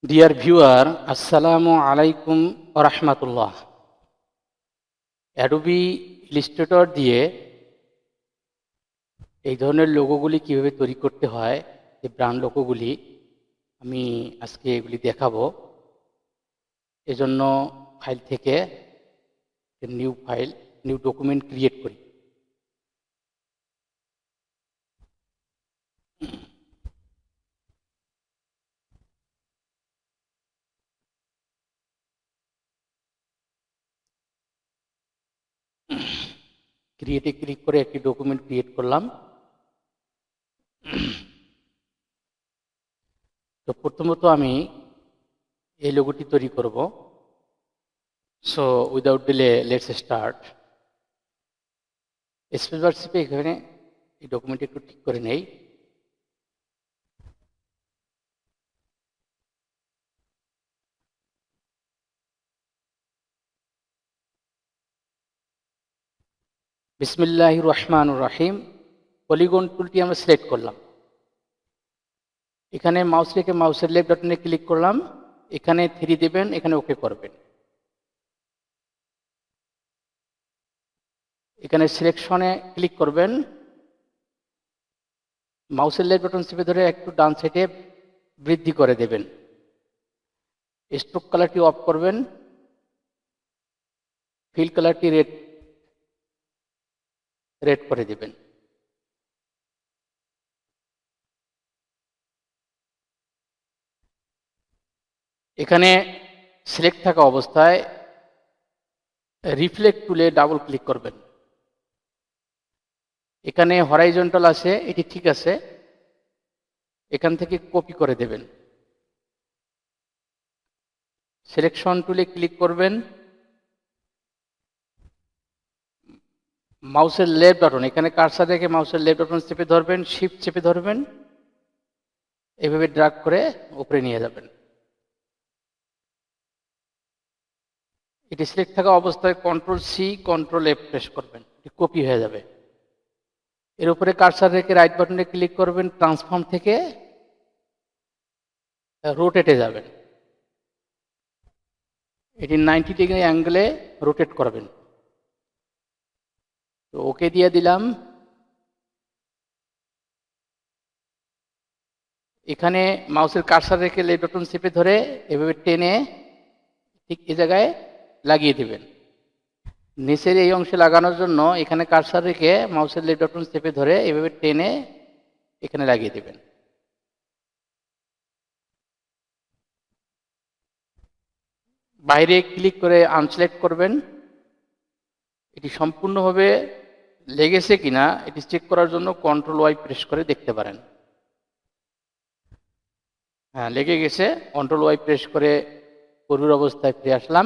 Dear viewer, আসসালামু আলাইকুম রহমতুল্লাহ। Adobe Illustrator দিয়ে এই ধরনের লোগোগুলি কিভাবে তৈরি করতে হয়, এই ব্র্যান্ড লোগোগুলি আমি আজকে এগুলি দেখাবো। এজন্য ফাইল থেকে নিউ ডকুমেন্ট ক্রিয়েট করি। ক্রিয়েটে ক্লিক করে একটি ডকুমেন্ট ক্রিয়েট করলাম। তো প্রথমত আমি এই লোগোটি তৈরি করব। So without delay let's start. Space bar চেপে এখানে এই ডকুমেন্ট একটু ঠিক করে নেই। বিসমিল্লাহির রহমানির রহিম। পলিগন টুলটি আমরা সিলেক্ট করলাম। এখানে মাউস রেখে মাউসের লেফট বাটনে ক্লিক করলাম। এখানে 3 দেবেন, এখানে ওকে করবেন। এখানে সিলেকশনে ক্লিক করবেন। মাউসের লেফট বাটন চেপে ধরে একটু ডান সাইডে বৃদ্ধি করে দেবেন। স্ট্রোক কালারটি অফ করবেন। ফিল কালারটি রেড করে দেবেন। এখানে সিলেক্ট থাকা অবস্থায় রিফ্লেক্ট টুলে ডাবল ক্লিক করবেন। এখানে হরাইজন্টাল আছে, এটি ঠিক আছে। এখান থেকে কপি করে দেবেন। সিলেকশন টুলে ক্লিক করবেন। মাউসের লেফট বাটন, এখানে কার্সার রেখে মাউসের লেফট বাটন চেপে ধরবেন, শিফট চেপে ধরবেন, এভাবে ড্রাগ করে উপরে নিয়ে যাবেন। এটি সিলেক্ট থাকা অবস্থায় control C control F press করবেন, এটি কপি হয়ে যাবে। এর উপরে কার্সার রেখে রাইট বাটনে ক্লিক করবেন, ট্রান্সফর্ম থেকে রোটেটে যাবেন। এটি 90 ডিগ্রি অ্যাঙ্গেলে রোটেট করবেন। তো ওকে দিয়ে দিলাম। এখানে মাউসের কার্সার রেখে লেফট বাটন চেপে ধরে এভাবে টেনে ঠিক এই জায়গায় লাগিয়ে দেবেন। নিচের এই অংশে লাগানোর জন্য এখানে কার্সার রেখে মাউসের লেফট বাটন চেপে ধরে এভাবে টেনে এখানে লাগিয়ে দেবেন। বাইরে ক্লিক করে আনসিলেক্ট করবেন। এটি সম্পূর্ণভাবে লেগেছে কিনা এটি চেক করার জন্য কন্ট্রোল ওয়াই প্রেস করে দেখতে পারেন। হ্যাঁ, লেগে গেছে। কন্ট্রোল ওয়াই প্রেস করে পূর্বের অবস্থায় ফিরে আসলাম।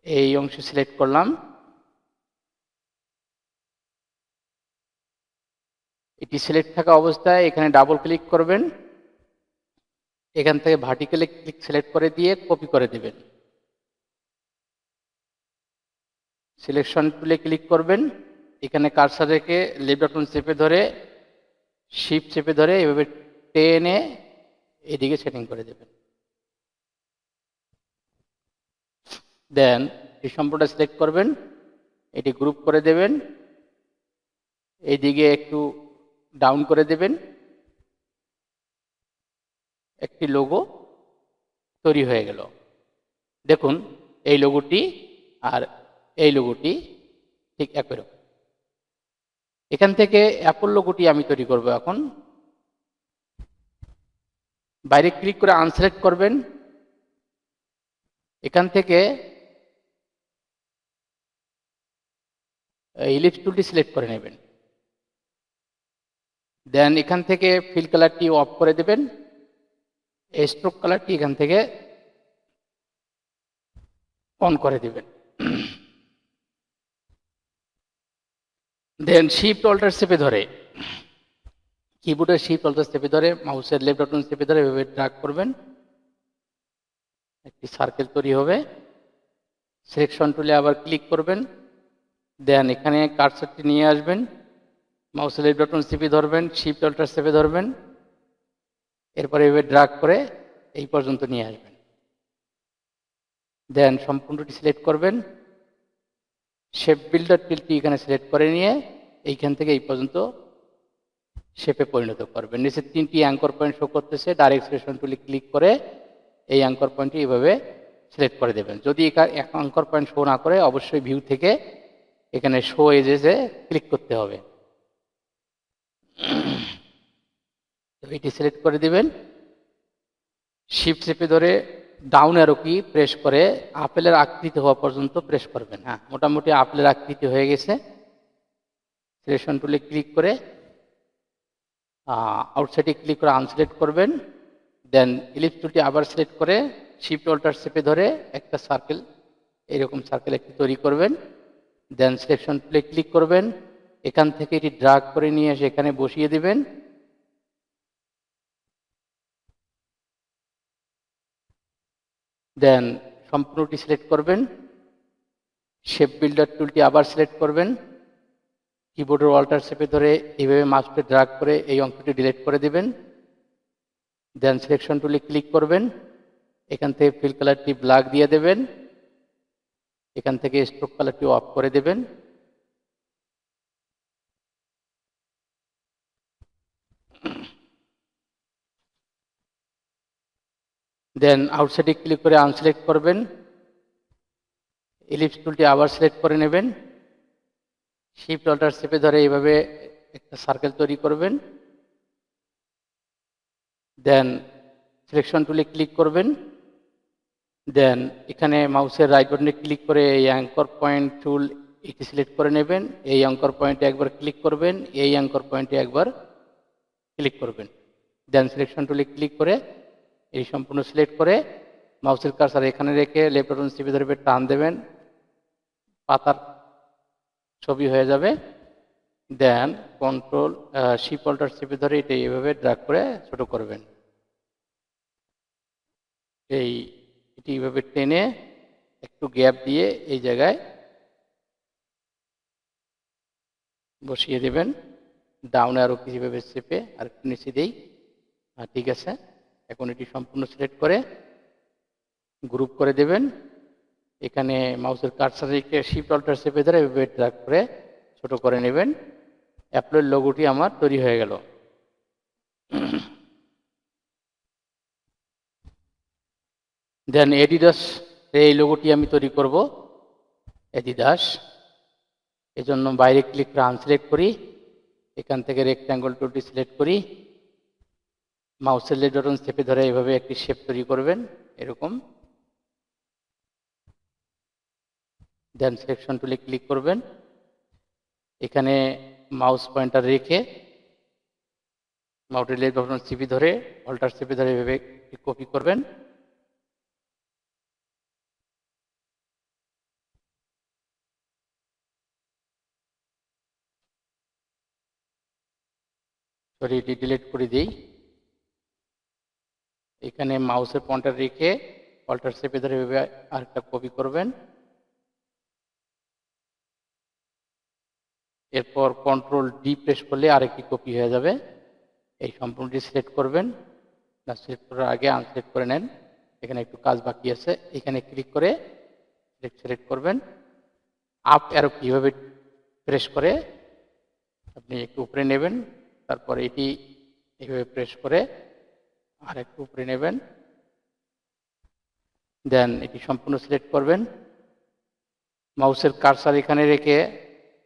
এই অংশ সিলেক্ট করলাম। এটি সিলেক্ট থাকা অবস্থায় এখানে ডাবল ক্লিক করবেন। এখান থেকে ভার্টিক্যালি ক্লিক সিলেক্ট করে দিয়ে কপি করে দেবেন। সিলেকশন টুলে ক্লিক করবেন। এখানে কার্সার রেখে লেফট বাটন চেপে ধরে শিফট চেপে ধরে এভাবে টেনে এদিকে সেটিং করে দেবেন। দেন এই সম্পূর্ণটা সিলেক্ট করবেন, এটি গ্রুপ করে দেবেন, এইদিকে একটু ডাউন করে দেবেন। একটি লোগো তৈরি হয়ে গেল। দেখুন, এই লোগোটি আর এই লোগোটি ঠিক একই রকম। এখান থেকে অ্যাপল লোগোটি আমি তৈরি করব। এখন বাইরে ক্লিক করে আনসিলেক্ট করবেন। এখান থেকে ইলিপস টুলটি সিলেক্ট করে নেবেন। দেন এখান থেকে ফিল কালারটি অফ করে দেবেন। স্ট্রোক কালারটি এখান থেকে অন করে দেবেন। দেন শিফট অল্টার চেপে ধরে কিবোর্ডের শিফট অল্টার চেপে ধরে মাউসের লেফট বাটন চেপে ধরে এভাবে ড্র্যাগ করবেন, একটি সার্কেল তৈরি হবে। সিলেকশন টুলে আবার ক্লিক করবেন। দেন এখানে কার্সারটি নিয়ে আসবেন, মাউসের লেফট বাটন চেপে ধরবেন, শিফট অল্টার চেপে ধরবেন, এরপরে এভাবে ড্র্যাগ করে এই পর্যন্ত নিয়ে আসবেন। দেন সম্পূর্ণটি সিলেক্ট করবেন, শেপ বিল্ডার টুলটি এখানে সিলেক্ট করে নিয়ে এইখান থেকে এই পর্যন্ত শেপে পরিণত করবেন। নিচে 3টি অ্যাঙ্কর পয়েন্ট শো করতেছে, ডাইরেক্ট সিলেকশন টুলে ক্লিক করে এই অ্যাঙ্কর পয়েন্টটি এইভাবে সিলেক্ট করে দেবেন। যদি অ্যাঙ্কর পয়েন্ট শো না করে অবশ্যই ভিউ থেকে এখানে শো এজেসে ক্লিক করতে হবে। এটি সিলেক্ট করে দিবেন, শিফট চেপে ধরে ডাউন অ্যারো কি প্রেস করে আপেলের আকৃতি হওয়া পর্যন্ত প্রেস করবেন। হ্যাঁ, মোটামুটি আপেলের আকৃতি হয়ে গেছে। সিলেকশন টুলে ক্লিক করে আউটসাইডে ক্লিক করে আনসিলেক্ট করবেন। দেন ইলিপস টুলটি আবার সিলেক্ট করে শিফট অল্টার চেপে ধরে একটা সার্কেল, এরকম সার্কেল একটি তৈরি করবেন। দেন সিলেকশন টুলে ক্লিক করবেন, এখান থেকে এটি ড্রাগ করে নিয়ে এসে এখানে বসিয়ে দিবেন। দেন সম্পূর্ণটি সিলেক্ট করবেন, শেপ বিল্ডার টুলটি আবার সিলেক্ট করবেন, কিবোর্ডের অল্টার চেপে ধরে এইভাবে মাউসটি ড্রাগ করে এই অংশটি ডিলিট করে দিবেন। দেন সিলেকশন টুলে ক্লিক করবেন, এখান থেকে ফিল কালারটি ব্ল্যাক দিয়ে দেবেন, এখান থেকে স্ট্রোক কালারটি অফ করে দেবেন। দেন আউটসাইডে ক্লিক করে আনসিলেক্ট করবেন, ইলিপস টুলটি আবার সিলেক্ট করে নেবেন, শিফট অল্টার চেপে ধরে এইভাবে একটা সার্কেল তৈরি করবেন। দেন সিলেকশন টুলে ক্লিক করবেন, দেন এখানে মাউসের রাইট বাটনে ক্লিক করে এই অ্যাঙ্কর পয়েন্ট টুল এটি সিলেক্ট করে নেবেন। এই অ্যাঙ্কর পয়েন্টে একবার ক্লিক করবেন, এই অ্যাঙ্কর পয়েন্টে একবার ক্লিক করবেন। দেন সিলেকশন টুলে ক্লিক করে এই সম্পূর্ণ সিলেক্ট করে মাউসের কার্সার এখানে রেখে লেফট বাটন চেপে ধরে টান দেবেন, পাতার ছবি হয়ে যাবে। দেন কন্ট্রোল শিফট অল্টার চেপে ধরে এটা এইভাবে ড্র্যাগ করে ছোট করবেন। এটি এইভাবে টেনে একটু গ্যাপ দিয়ে এই জায়গায় বসিয়ে দেবেন। ডাউন অ্যারো কিভাবে চেপে আর একটু নিচে দিই। ঠিক আছে, এখন এটি সম্পূর্ণ সিলেক্ট করে গ্রুপ করে দেবেন। এখানে মাউসের কার্সার রেখে শিফট অল্টার চেপে ধরে এভাবে ড্র্যাগ করে ছোট করে নেবেন। অ্যাপলের লোগোটি আমার তৈরি হয়ে গেল। দেন এডিডাস এই লোগোটি আমি তৈরি করব, এডিডাস। এজন্য বাইরে ক্লিক করে আনসিলেক্ট করি, এখান থেকে রেক্ট্যাঙ্গল টুলটি সিলেক্ট করি, মাউসের লেফট বাটন চেপে ধরে এইভাবে একটি শেপ তৈরি করবেন এরকম। দেন সিলেকশন টুলে ক্লিক করবেন, এখানে মাউস পয়েন্টার রেখে মাউসের লেফট বাটন চেপে ধরে অল্টার চেপে ধরে এইভাবে কপি করবেন। সরি, এটি ডিলিট করে দিই। এখানে মাউসের পয়েন্টার রেখে অল্টার চেপে ধরে এভাবে আরেকটা কপি করবেন। এরপর কন্ট্রোল ডি প্রেস করলে আরেকটি কপি হয়ে যাবে। এই সম্পূর্ণটি সিলেক্ট করবেন, সিলেক্ট করার আগে আনসিলেক্ট করে নেন। এখানে একটু কাজ বাকি আছে, এখানে ক্লিক করে সিলেক্ট করবেন। আপ অ্যারো কীভাবে প্রেস করে আপনি একটু উপরে নেবেন, তারপরে এটি এইভাবে প্রেস করে আর একটু উপরে নেবেন। দেন এটি সম্পূর্ণ সিলেক্ট করবেন, মাউসের কার্সার এখানে রেখে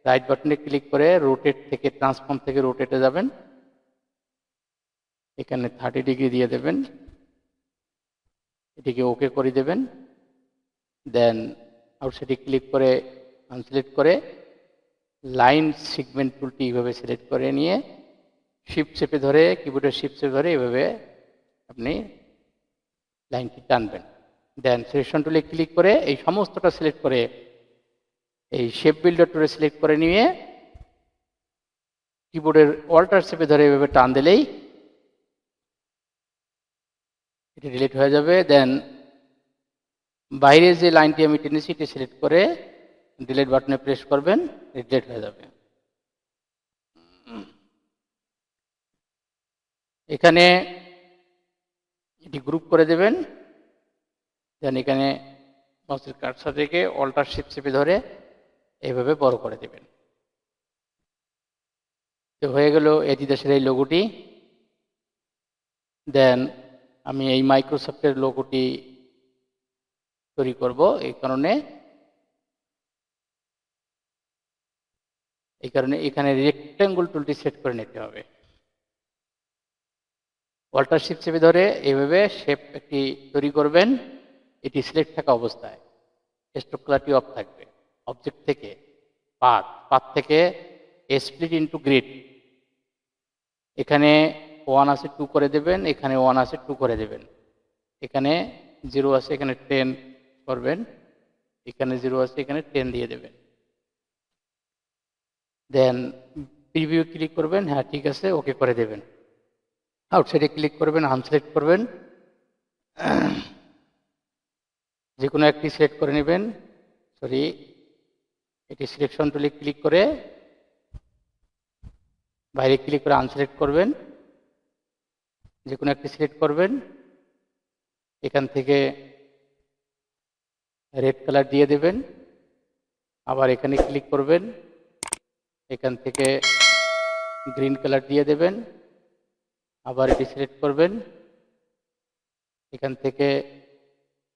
রাইট বাটনে ক্লিক করে রোটেট থেকে ট্রান্সফর্ম থেকে রোটেটে যাবেন। এখানে 30 ডিগ্রি দিয়ে দেবেন, এটিকে ওকে করে দেবেন। দেন আউটসাইডে ক্লিক করে আনসিলেক্ট করে লাইন সেগমেন্ট টুলটি এইভাবে সিলেক্ট করে নিয়ে শিফট চেপে ধরে কিবোর্ডের শিফট চেপে ধরে এইভাবে আপনি লাইনটি টানবেন। দেন সিলেকশন টুলে ক্লিক করে এই সমস্তটা সিলেক্ট করে এই শেপ বিল্ডার টুলে সিলেক্ট করে নিয়ে কিবোর্ডের অল্টার চেপে ধরে এভাবে টান দিলেই এটি ডিলিট হয়ে যাবে। দেন বাইরে যে লাইনটি আমি টেনেছি এটি সিলেক্ট করে ডিলিট বাটনে প্রেস করবেন, ডিলিট হয়ে যাবে। এখানে এটি গ্রুপ করে দেবেন। দেন এখানে মাউসের কার্সার রেখে অল্টার শিফট চেপে ধরে এইভাবে বড় করে দেবেন। তো হয়ে গেল এডিদাসের এই লোগোটি। দেন আমি এই মাইক্রোসফটের লোগোটি তৈরি করব। এই কারণে এখানে রেক্ট্যাঙ্গল টুলটি সেট করে নিতে হবে। অল্টার শিফট চেপে ধরে এইভাবে শেপ একটি তৈরি করবেন। এটি সিলেক্ট থাকা অবস্থায় স্ট্রোক কালারটি অফ থাকবে। অবজেক্ট থেকে পাথ থেকে স্প্লিট ইনটু গ্রিড, এখানে 1 আছে 2 করে দেবেন, এখানে 1 আছে 2 করে দেবেন, এখানে 0 আছে এখানে 10 করবেন, এখানে 0 আছে এখানে 10 দিয়ে দেবেন। দেন প্রিভিউ ক্লিক করবেন, হ্যাঁ ঠিক আছে, ওকে করে দেবেন। আউটসাইডে ক্লিক করবেন, আনসিলেক্ট করবেন, যে কোনো একটি সিলেক্ট করে নেবেন। এটি সিলেকশন টুলে ক্লিক করে বাইরে ক্লিক করে আনসিলেক্ট করবেন, যে কোনো একটি সিলেক্ট করবেন। এখান থেকে রেড কালার দিয়ে দেবেন, আবার এখানে ক্লিক করবেন, এখান থেকে গ্রিন কালার দিয়ে দেবেন, আবার এটি সিলেক্ট করবেন, এখান থেকে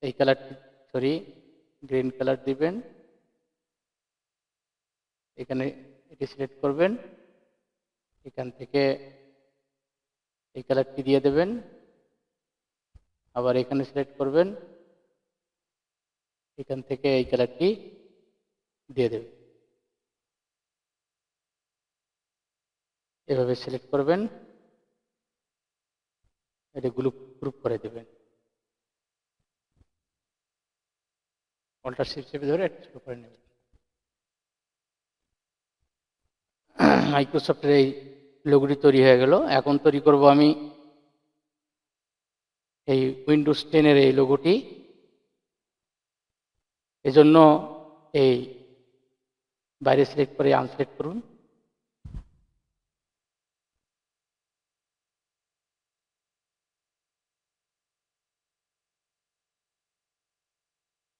এই কালারটি গ্রিন কালার দিবেন, এখানে এটি সিলেক্ট করবেন, এখান থেকে এই কালারটি দিয়ে দেবেন, আবার এখানে সিলেক্ট করবেন, এখান থেকে এই কালারটি দিয়ে দেবেন। এভাবে সিলেক্ট করবেন, এটি গ্রুপ করে দেবেন। অল্টার শিফট চেপে ধরে একটু ছোট করে নেবেন। মাইক্রোসফটের এই লোগোটি তৈরি হয়ে গেল। এখন তৈরি করব আমি এই উইন্ডোজ 10-এর এই লোগোটি। এজন্য এই বাইরে সিলেক্ট করে আনসিলেক্ট করুন,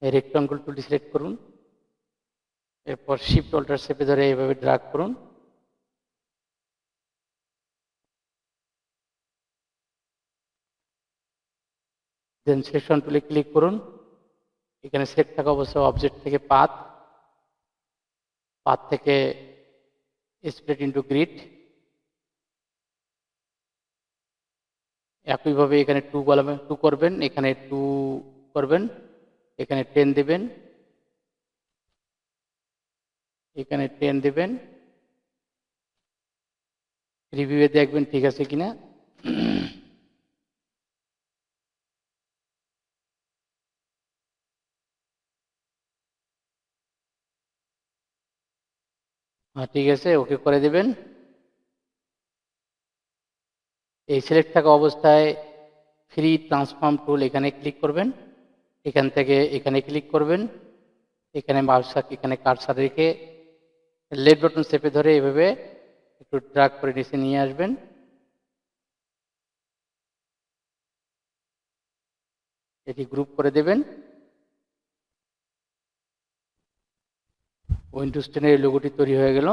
এই রেক্ট্যাঙ্গল টুলটি সিলেক্ট করুন, এরপর শিফট অল্টার চেপে ধরে এইভাবে ড্র্যাগ করুন, দেন সিলেকশন টুলে ক্লিক করুন, এখানে সিলেক্ট থাকা অবস্থায় অবজেক্ট থেকে পাথ থেকে স্প্লিট ইনটু গ্রিড, একইভাবে এখানে 2 করবেন, এখানে 2 করবেন, এখানে 10 দেবেন, এখানে 10 দেবেন। রিভিউয়ে দেখবেন ঠিক আছে কিনা। হ্যাঁ ঠিক আছে, ওকে করে দেবেন। এই সিলেক্ট থাকা অবস্থায় ফ্রি ট্রান্সফর্ম টুল এখানে ক্লিক করবেন, এখান থেকে এখানে ক্লিক করবেন, এখানে এখানে কার্সার রেখে লেফট বাটন চেপে ধরে এভাবে একটু ড্র্যাগ করে নিচে নিয়ে আসবেন। এটি গ্রুপ করে দেবেন। উইন্ডোজ 10-এর এই লোগোটি তৈরি হয়ে গেল।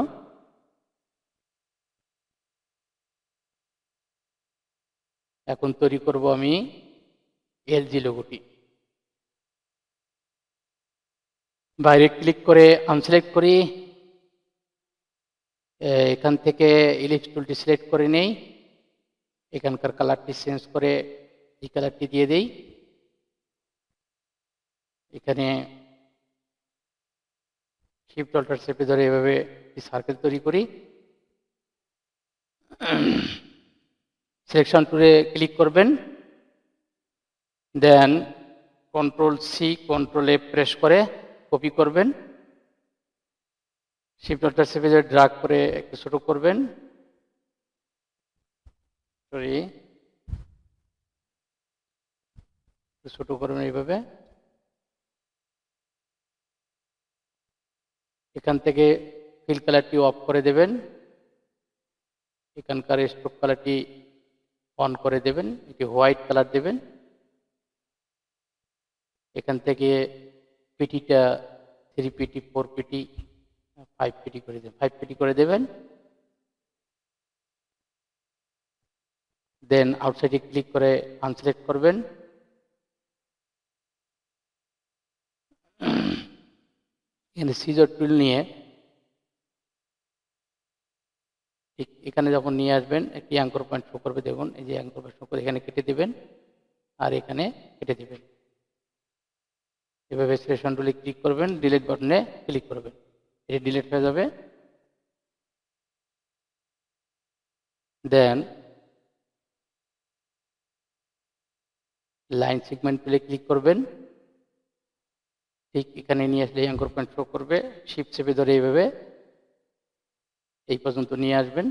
এখন তৈরি করব আমি এলজি লোগোটি। বাইরে ক্লিক করে আনসিলেক্ট করি, এখান থেকে ইলিপস টুলটি সিলেক্ট করে নেই, এখানকার কালারটি চেঞ্জ করে এই কালারটি দিয়ে দেই, এখানে শিফট অল্টার চেপে ধরে এভাবে সার্কেল তৈরি করি, সিলেকশন টুলে ক্লিক করবেন, দেন কন্ট্রোল-C কন্ট্রোল-F প্রেস করে কপি করবেন, শিফট অল্টার চেপে ধরে ড্র্যাগ করে একটু ছোট করবেন, ছোট করবেন এইভাবে। এখান থেকে ফিল কালারটি অফ করে দেবেন, এখানকার স্ট্রোক কালারটি অন করে দেবেন, এটি হোয়াইট কালার দেবেন, এখান থেকে পিটিটা 3 পিটি 4 পিটি 5 পিটি করে দেবেন, 5 পিটি করে দেবেন। দেন আউটসাইডে ক্লিক করে আনসিলেক্ট করবেন। এখানে সিজার টুল নিয়ে এখানে যখন নিয়ে আসবেন একটি অ্যাঙ্কর পয়েন্ট শো করবে, দেখুন এই যে অ্যাঙ্কর পয়েন্ট শো করে এখানে কেটে দেবেন আর এখানে কেটে দেবেন। এভাবে সিলেকশন টুলে ক্লিক করবেন, ডিলিট বাটনে ক্লিক করবেন, এটি ডিলিট হয়ে যাবে। দেন লাইন সেগমেন্ট টুলে ক্লিক করবেন, ঠিক এখানে নিয়ে আসলে অ্যাঙ্কর পয়েন্ট শো করবে, শিফট চেপে ধরে এইভাবে এই পর্যন্ত নিয়ে আসবেন।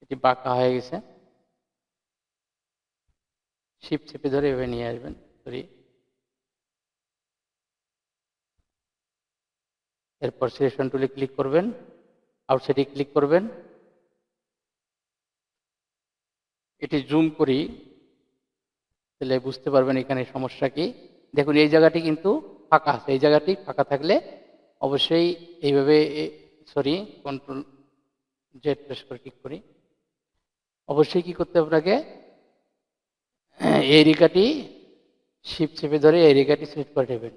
এটি বাঁকা হয়ে গেছে, শিফট চেপে ধরে এভাবে নিয়ে আসবেন। সরি, এরপর সিলেকশন টুলে ক্লিক করবেন, আউটসাইডে ক্লিক করবেন। এটি জুম করি, তাহলে বুঝতে পারবেন এখানে সমস্যা কি। দেখুন এই জায়গাটি কিন্তু ফাঁকা আছে, এই জায়গাটি ফাঁকা থাকলে অবশ্যই এইভাবে, সরি কন্ট্রোল জেড প্রেস করে ক্লিক করি, অবশ্যই কি করতে হবে আপনাকে এই রেখাটি শিফট চেপে ধরে এই রেখাটি সিলেক্ট করে নেবেন।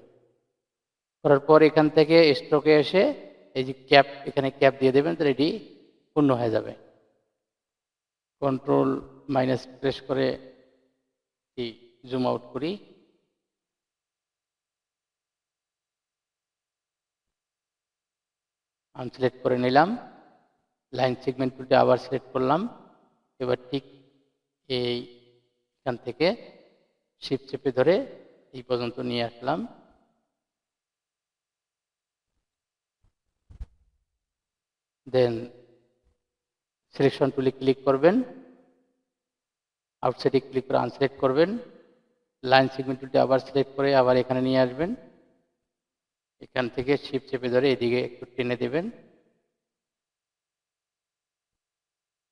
করার পর এখান থেকে স্ট্রোকে এসে এই যে ক্যাপ, এখানে ক্যাপ দিয়ে দেবেন, তাহলে এটি পূর্ণ হয়ে যাবে। কন্ট্রোল মাইনাস প্রেস করে জুম আউট করি, আনসিলেক্ট করে নিলাম। লাইন সেগমেন্ট টুলটা আবার সিলেক্ট করলাম। এবার ঠিক এইখান থেকে শিফট চেপে ধরে এই পর্যন্ত নিয়ে আসলাম। দেন সিলেকশন টুলে ক্লিক করবেন, আউটসাইডে ক্লিক করে আনসিলেক্ট করবেন। লাইন সেগমেন্ট টুলটা আবার সিলেক্ট করে আবার এখানে নিয়ে আসবেন। এখান থেকে শিফট চেপে ধরে এদিকে একটু টেনে দেবেন।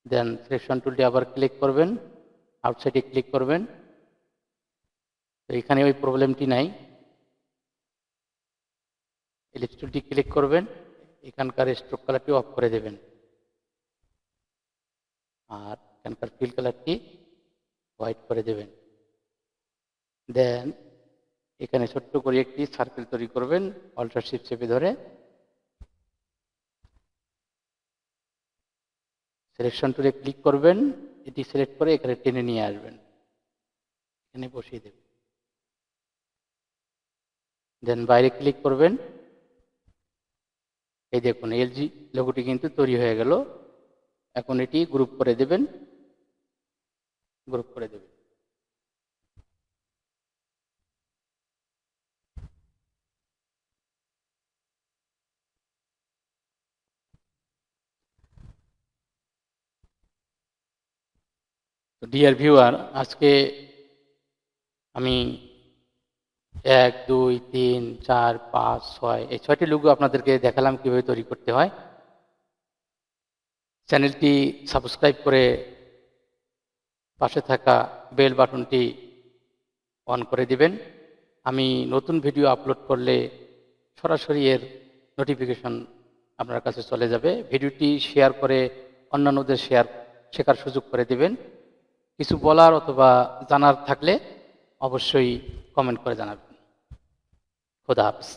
দেন সিলেকশন টুলটি আবার ক্লিক করবেন, আউটসাইডে ক্লিক করবেন। তো এখানে ওই প্রবলেমটি নাই। এলিপস টুলটি ক্লিক করবেন, এখানকার স্ট্রোক কালারটি অফ করে দেবেন আর এখানকার ফিল কালারটি হোয়াইট করে দেবেন। দেন এখানে ছোট্ট করে একটি সার্কেল তৈরি করবেন, অল্টার শিফট চেপে ধরে সিলেকশন টুলে ক্লিক করবেন, এটি সিলেক্ট করে এখানে টেনে নিয়ে আসবেন, এখানে বসিয়ে দেবেন। দেন বাইরে ক্লিক করবেন, এই দেখুন এলজি লোগোটি কিন্তু তৈরি হয়ে গেল। এখন এটি গ্রুপ করে দেবেন, গ্রুপ করে দেবেন। তো ডিয়ার ভিউয়ার, আজকে আমি 1 2 3 4 5 6 এই 6টি লোগো আপনাদেরকে দেখালাম কিভাবে তৈরি করতে হয়। চ্যানেলটি সাবস্ক্রাইব করে পাশে থাকা বেল বাটনটি অন করে দিবেন। আমি নতুন ভিডিও আপলোড করলে সরাসরি এর নোটিফিকেশন আপনার কাছে চলে যাবে। ভিডিওটি শেয়ার করে অন্যান্যদের শেখার সুযোগ করে দিবেন। কিছু বলার অথবা জানার থাকলে অবশ্যই কমেন্ট করে জানাবেন। খোদা হাফেজ।